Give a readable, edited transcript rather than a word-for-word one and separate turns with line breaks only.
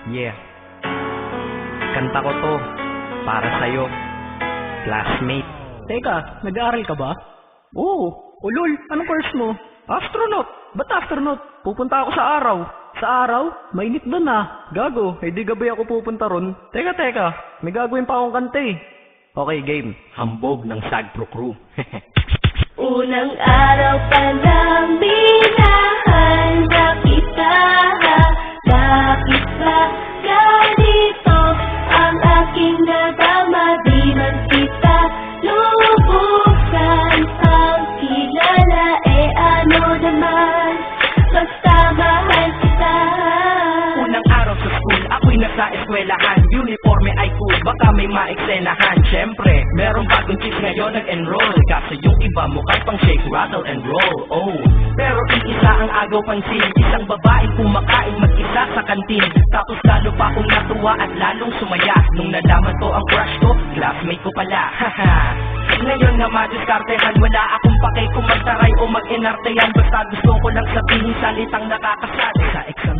Yeah. Kanta ko to para sa'yo, classmate.
Teka, nag-aaral ka ba? Oo. Ulol, anong course mo? Astronaut. Ba't astronaut? Pupunta ako sa araw. Sa araw? Mainit doon ah. Gago, di gabi ako pupunta ron. Teka, may gagawin pa akong kanta eh.
Okay, game. Hambog ng Sagpro Crew.
Unang araw pa lang binahanda kita. Bakit ba ganito ang aking nadama? Di man kita lubusan ang kilala. Ano naman, basta mahal kita.
Unang araw sa school, ako'y nasa eskwelahan. Uniforme ay cool, baka may maeksenahan. Siyempre, meron bagong chick ngayon nag-enroll. Kasi yung iba mukhang pang shake, rattle and roll. Oh, pero iisa ang agaw pansin. Isang babaeng kumakain mag-isa sa kantin. Tapos lalo pa akong natuwa at lalong sumaya nung nalaman ko ang crush ko, classmate ko pala. Haha. Ngayon na madiskartehan, wala akong pake kung magtaray o mag-enartehan. Basta gusto ko lang sabihin salitang nakakasali. Sa exam